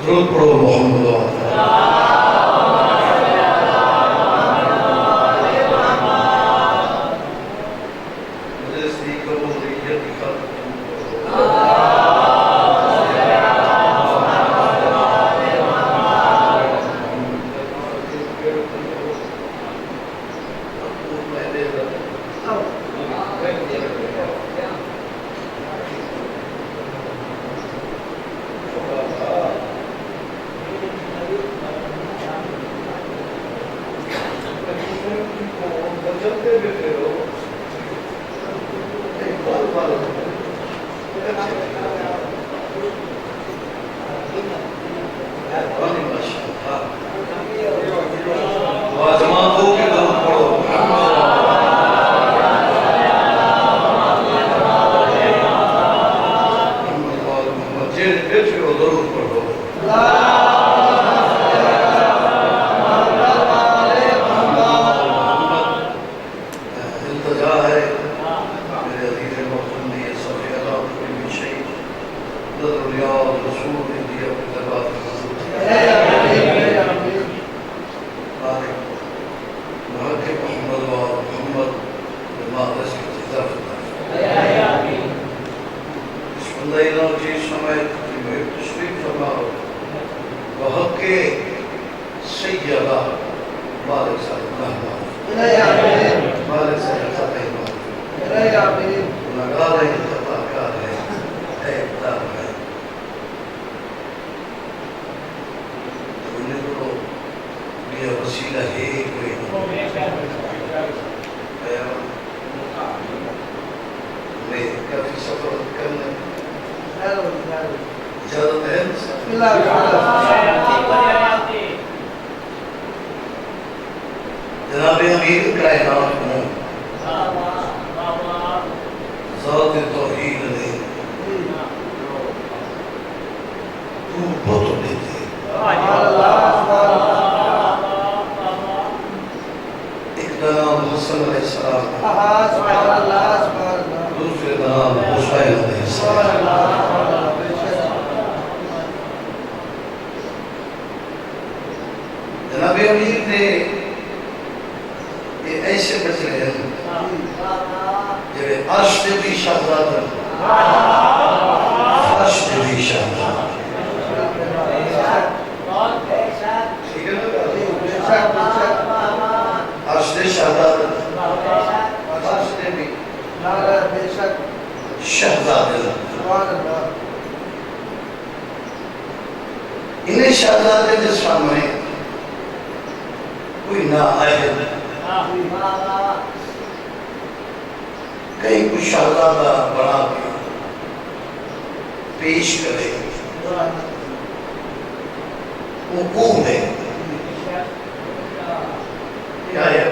दरूद पढ़ो मोहम्मद इन्हें शहजादे के सामने कोई ना आए, कहीं कुछ शहजादा बना के पेश करे, वो कौन है? क्या है?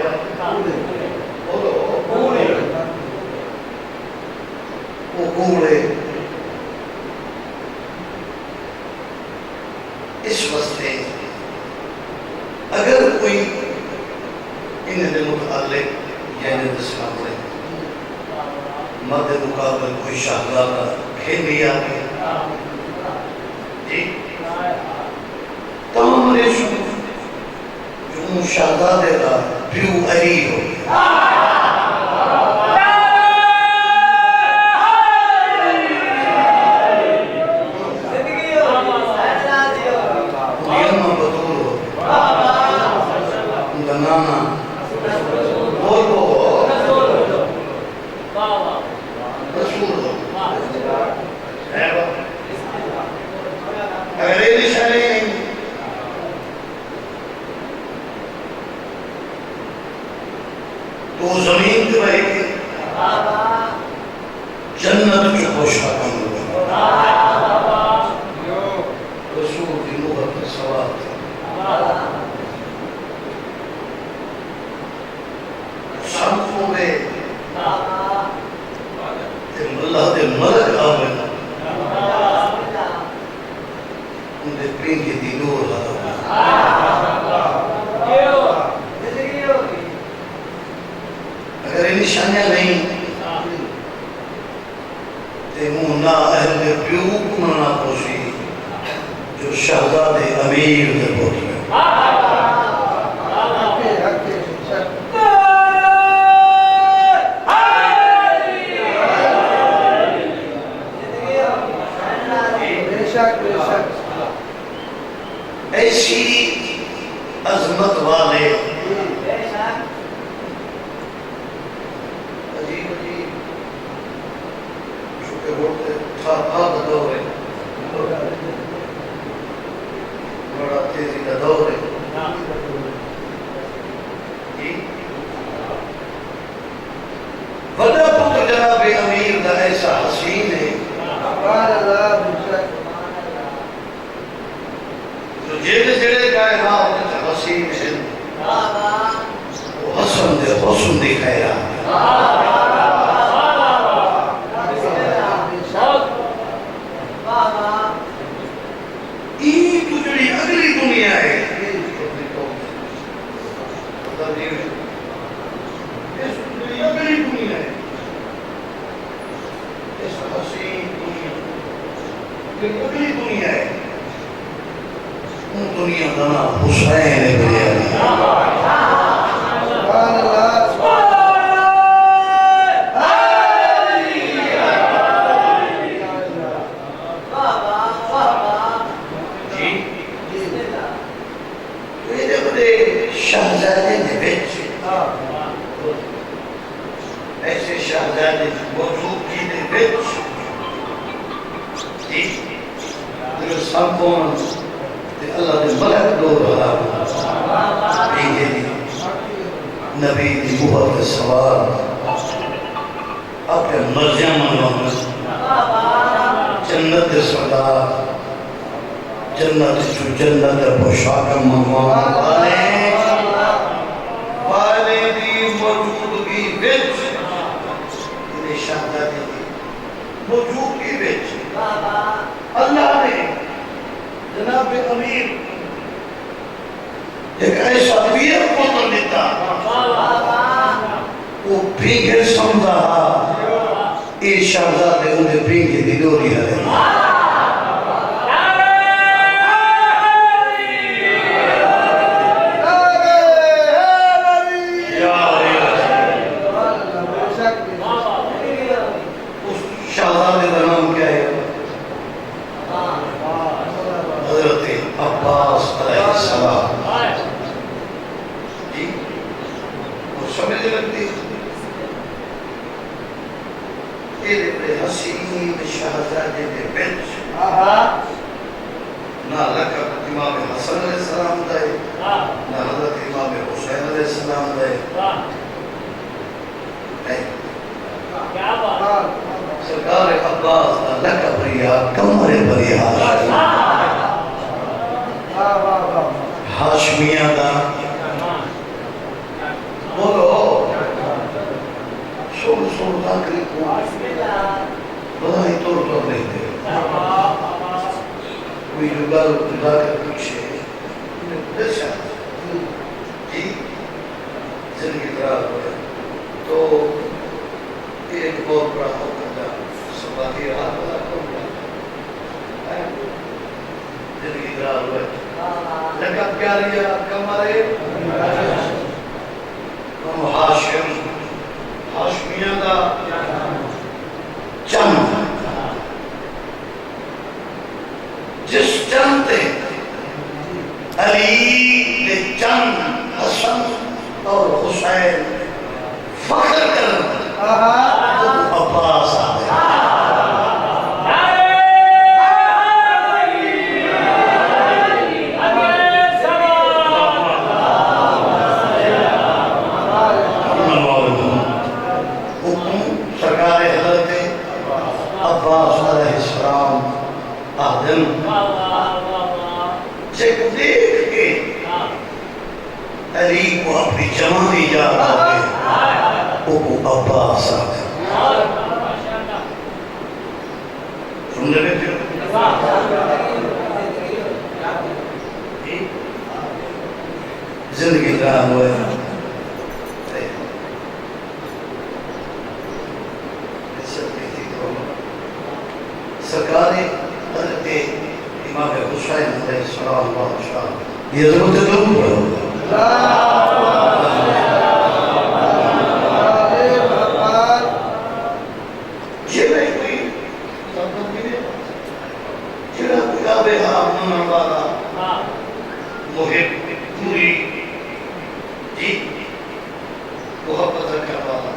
बोलो, कौन है? वो कौन है? इस वस्ते अगर कोई इन्हें मुतालिक यानी सामने मध्य मुकाबले कोई शहजादा खेल लिया जी तमाम जो शहजादे का व्यू अरी हो जो शहजादे अमीर दे पुत्र ऐसी अजमत वाले अजीब अजीब छोटे बोलते था दौर है, बड़ा तेजी का दौर है। बड़ा पुत्र जनाब अमीर का ऐसा हसीन है तो जेड़े जेड़े कायनात हसीन है वो हसन दे हुस्न दिखाया तुझड़ी अगली दुनिया है अगली दुनिया है ऐसा हसीन दुनिया अगली दुनिया है दुनिया का नाम हुसैन है मेरे शहजादे ने बेच ऐसे शहजादे मौजूदगी ने बेच संपूर्ण अल्लाह ने मलक दो नबी की मुहर के सवार अपने मर्जियां मनवाना जन्नत के सरदार जन्नत जो जन्नत पोशाक मनवाने वाले दी मौजूदगी विच इन्हें शहजादे दी मौजूदगी विच अल्लाह ने जनाब अमीर एक ऐसा वीर पुत्र दिता वो भीगे समझा ये शहजादे उन्हें भीगे दी डोरी है उस शहजादे का नाम क्या है अब्बास अलैहिस्सलाम जी वो समझ लगती ये हसीन शहजादे के बेच ना लकब इमाम हसन अलैहिस्सलाम दे ना हजरत इमाम हुसैन अलैहिस्सलाम दे क्या बात सरकार अब्बास का लकब रिया कमरे बरिया हाशमिया का बोलो सुन सुन आखिरी को बधाई तोड़ तोड़ नहीं थे कोई जुगाड़ जुगा कर पीछे दशा जी जिंदगी खराब हो तो एक बहुत बड़ा होगा समाधि हाथ जिंदगी खराब हुआ लकब क्या लिया कमरे हम हाशिम हाशमिया का चंद जिस चंद अली ने चंद हसन और हुसैन फख्र कर अब्बास अली को अपनी जवानी याद आ गई वो अब्बास सुन रहे थे जिंदगी का हुआ सरकार ने इमाम हुसैन सलाम बादशाह ये जरूरत है लोग ये मैं कोई जिला गुलाबे हामना वाला मुहिब पूरी जी मोहब्बत रखने वाला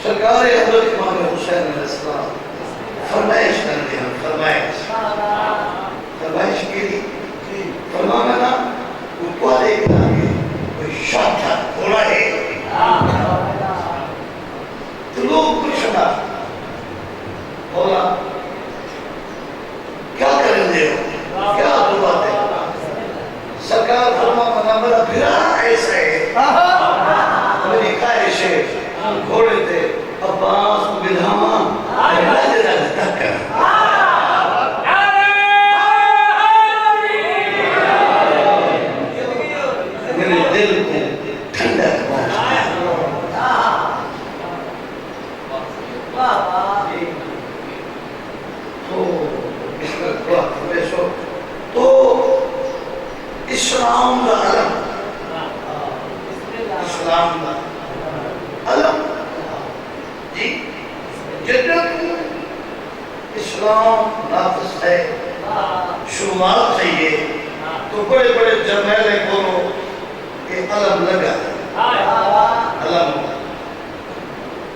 सरकार हज़रत इमाम हुसैन अलैहिस्सलाम फरमाइश करते हैं फरमाइश के लिए फरमाना ना ऊपर एक कोई शानदार घोड़ा है तो लोग कुछ ना बोला क्या करेंगे क्या दुआ दे सरकार फरमाना मेरा फिरा ऐसा है मेरी ख्वाहिश है घोड़े थे अब्बास को बिधामा मेरे दिल को ठंडक तो इस्लाम का अलम इस्लाम का अलम जी जितना इस्लाम नाफिज है शुमार चाहिए तो बड़े बड़े जर्नैल बोलो ये अलम लगा अलम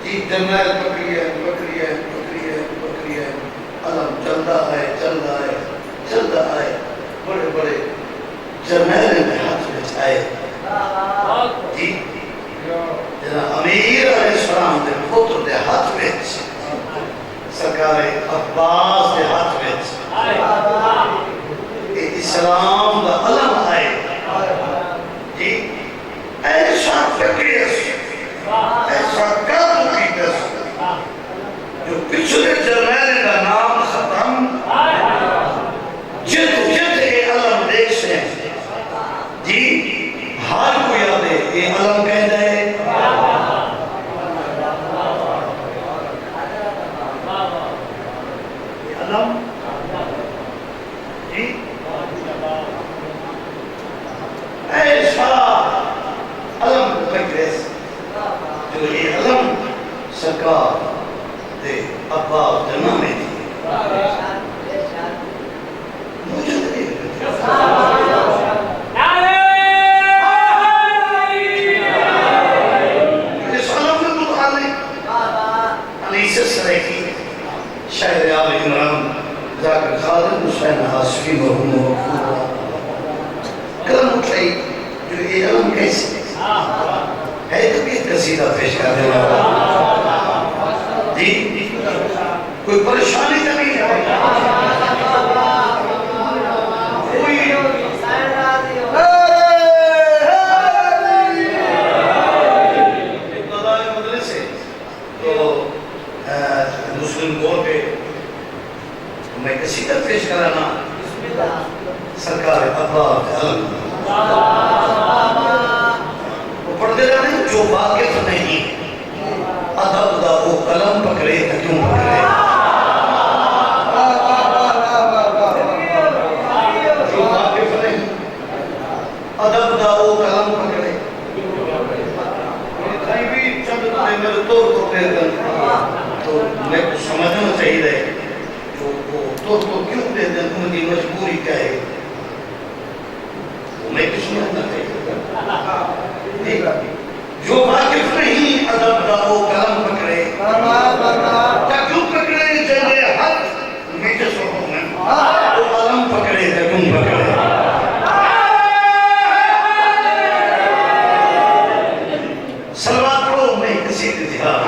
जी जर्नैल बकरिया बकरिया बकरिया बकरिया अलम चलता है चलता है चलता है बड़े बड़े जर्नैल में हाथ में आए जी जना अमीर अलैहिस्सलाम के पुत्र के हाथ में सरकार अब्बास के हाथ में इस्लाम का अलम आए जी ऐसा फकीर ऐसा काबू की दस जो पिछले जर्नैल का नाम खत्म जित जित ये अलम देश है जी हर को याद है ये अलम कहता है अलम जी ऐसा अलम फकीर जो ये अलम सरकार दे अब्बास जन्म में थी मुझे नहीं शायर आल इमरान जाकर खालिद हुसैन हाशमी मरहूम कलम उठाई जो ये अलम कैसे है तबीयत कसीदा पेश करने वाला जी कोई परेशानी तो नहीं है कोई मदरसे तो मुस्लिम बोर्ड पे मैं कसीदा पेश कराना सरकार अब्बास अलम वो पढ़ते जाने जो वाकिफ नहीं अदब दा वो कलम पकड़े तो क्यों पकड़े जो वाकिफ नहीं अदब दा वो कलम पकड़े कहीं भी चंद मेरे तौर को तो मैं कुछ समझना चाहिए जो वो तो क्यों दे दें उनकी मजबूरी क्या है वो मैं कुछ समझना चाहिए जो वाकिफ नहीं अदब का वो कलम पकड़े क्या क्यों पकड़े चले हर मीठे शोकों में वो कलम पकड़े क्या क्यों पकड़े सलवात पढ़ो मैं किसी के ध्यान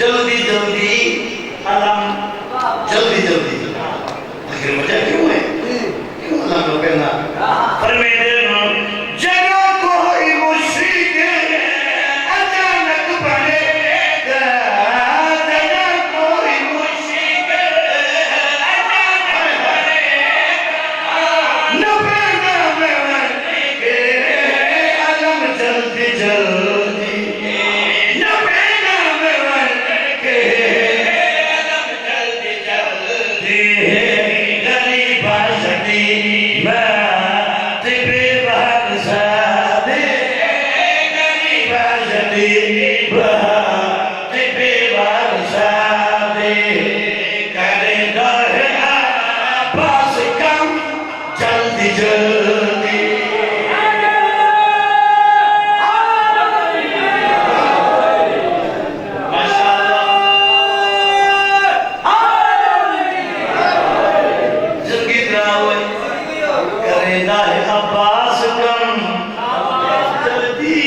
जल्दी जल्दी अलम जल्दी जल्दी आखिर मजा क्यों है क्यों अलम लोग कहना फरमाते हैं जगह कोई मुश्किल अचानक पड़ेगा जगह कोई मुश्किल अचानक पड़ेगा न पैदा में के अलम जल्दी जल्दी न पैदा में के अलम जल्दी जल्दी गरीब आशती बात बेबहर सादे गरीब आशती बात बेबहर सादे करे दर पास कम जल्दी जल्दी अब्बास कम जल्दी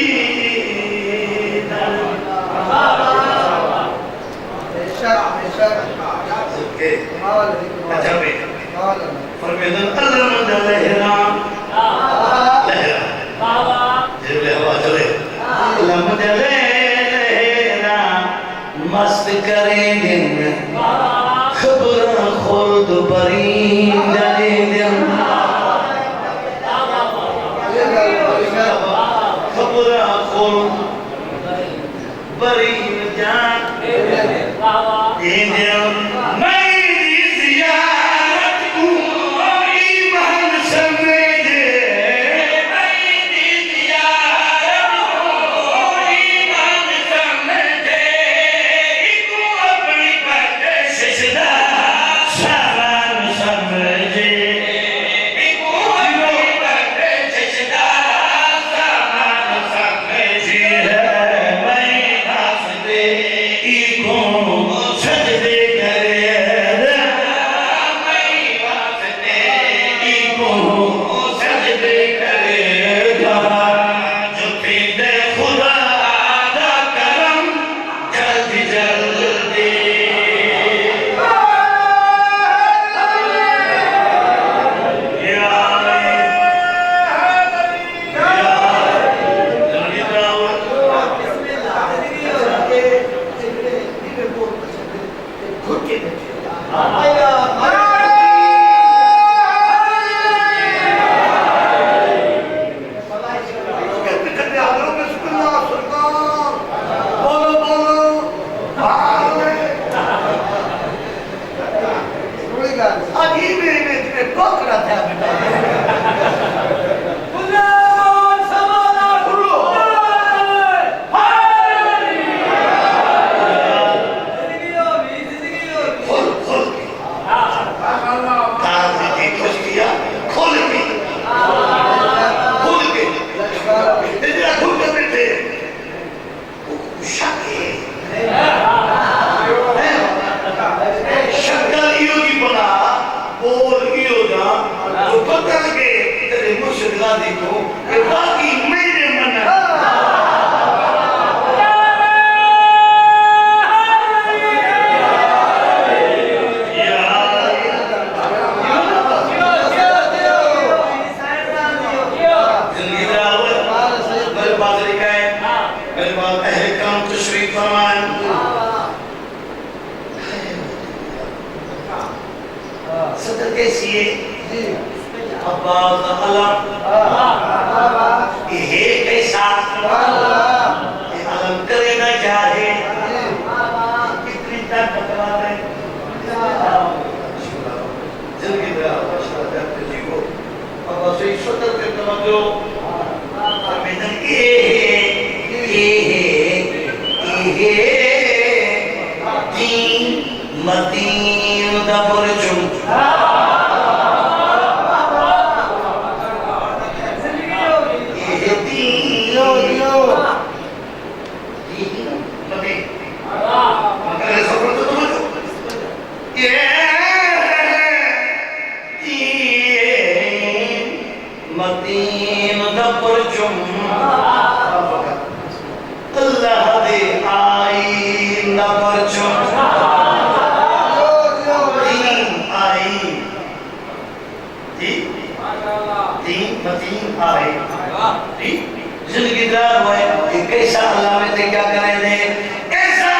अच्छा फरमाते अल्लाह लहरा हवा चले अल्लाह लहरा मस्त करे दिन खबर खुद परिंदा दिन खबर खुद परिंदा सदर कैसी है अब्बास अलम ये कैसा ये अलम करे ना चाहे कितनी ताकत वाला है जिंदगी में आवाज़ करते जीवो अब्बास ये सदर के तवज्जो हमें मतीन दा परचम मतीन दा परचम अल्लाह दे आई ना परचो दीन आई दीन मतीन आई जिंदगी दरार हुए कैसा अल्लाह में ते क्या करें दे कैसा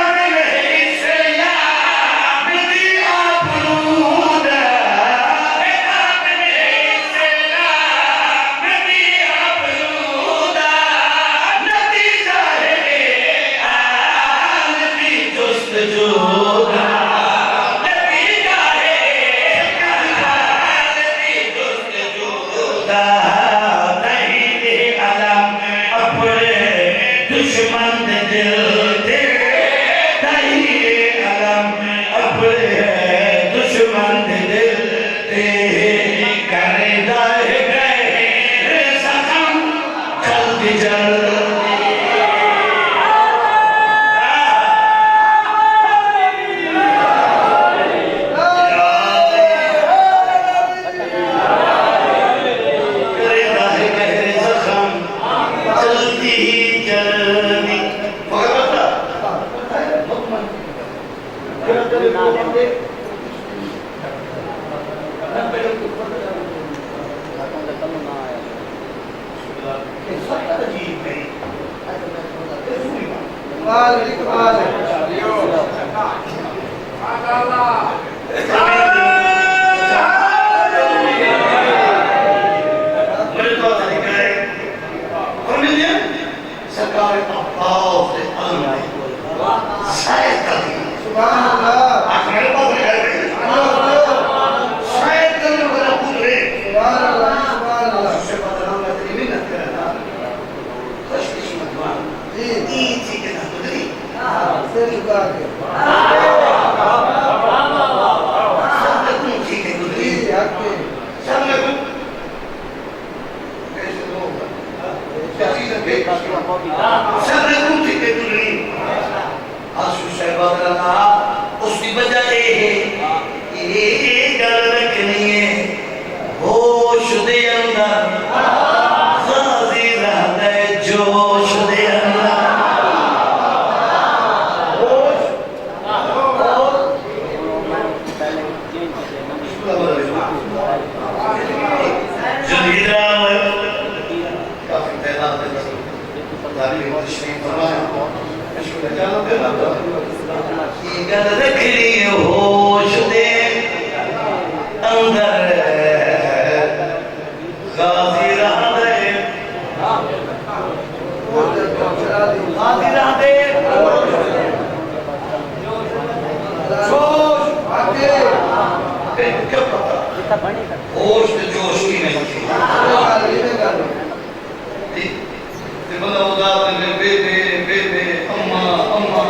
उसकी वजह ये गल रखनी है होश दे अंदर गाजी रहता है जोश दे अंदर काफी तैनात गल रखनी होश दे अंदर गाजी रहता है गाजी रहते जोश क्या पता होश ते जोश की नहीं बंदा उदास में बेबे अम्मा अम्मा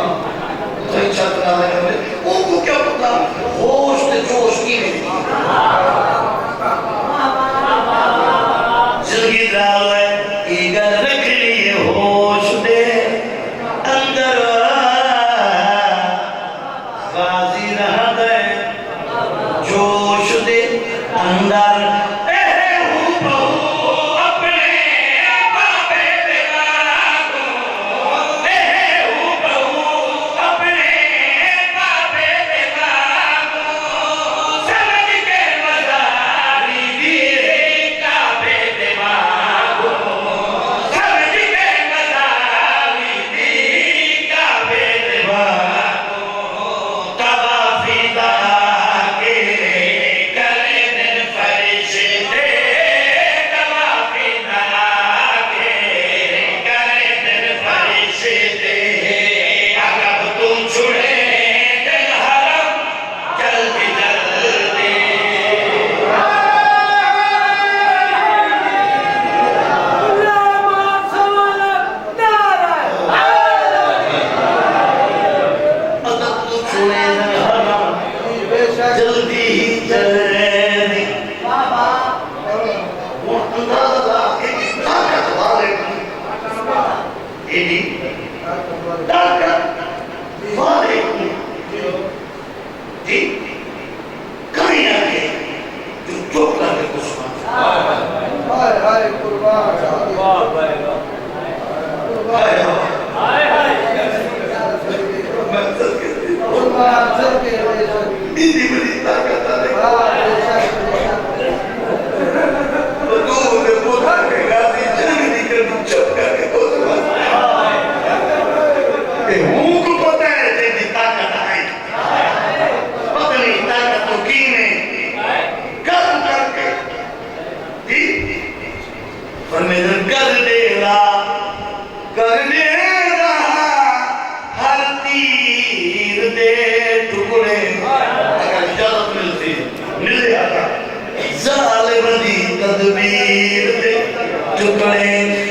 तो इच्छा करा है उनको क्या पता होश ते जोश की नहीं जिंदगी दाल है ये गल रख ली होश दे अंदर गाजी रहता है जोश दे अंदर इंदी बड़ी ताकत है तो वो बोलता है गाजी जंग निकल चुप करके बोल ये मुंह को पता है तेरी ताकत है पता नहीं ताकत तो की नहीं कर करके ठीक परमेश्वर कर देगा हर तीर दे टुकड़े अगर इजाजत मिलती मिल जाता जालिम दी तदबीर दे टुकड़े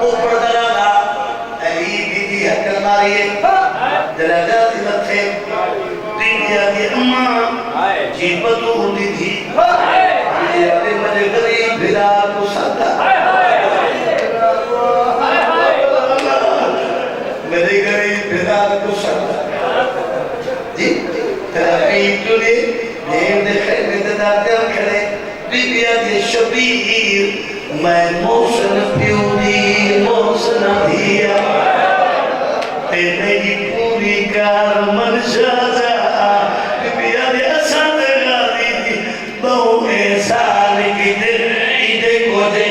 ऊपर दराला ऐही बीबी हकल मारिए दराजा दिलथे बीबिया दी अम्मा जीवतु हुंदी थी ये मजे गरीब भिरा को सदा मेरे गरीब भिरा को सदा जी तेरी तुली देव देखे में दाते खड़े बीबिया दी शबीर मैं मौसन प्यूरी मौसन दिया ते मेरी पूरी कार मन शाजा बीबिया दी असद गादी बहु एहसान की दिल इदे को दे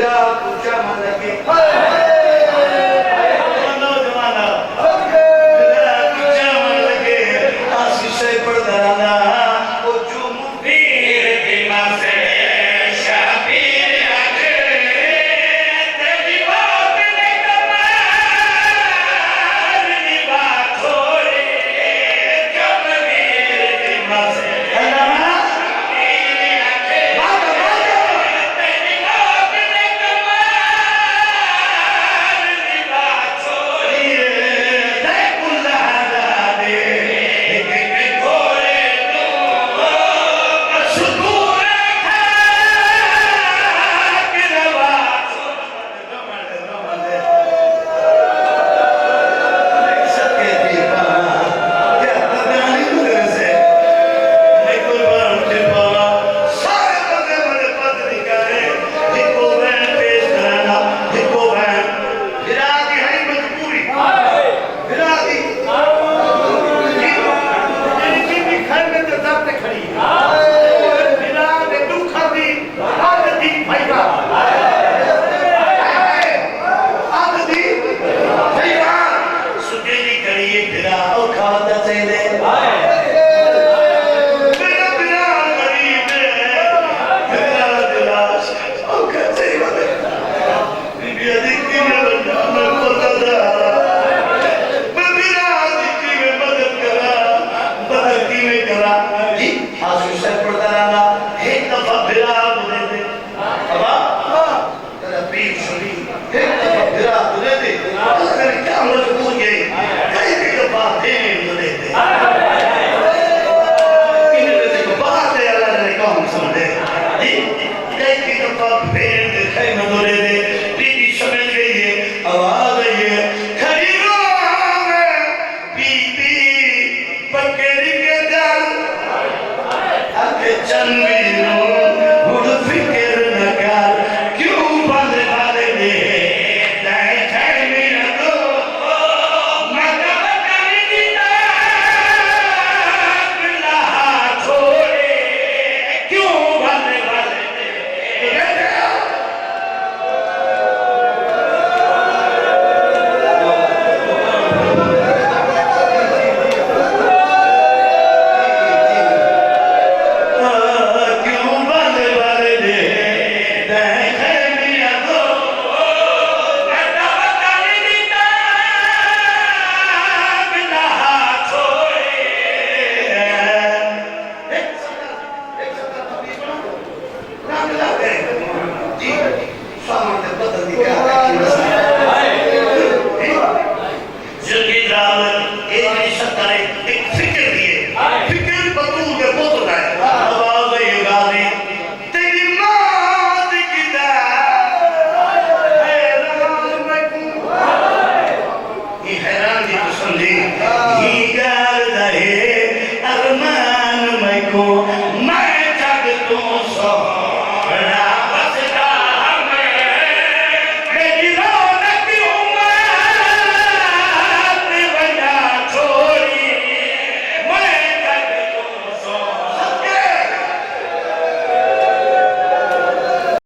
पूजा पूजा मन लगे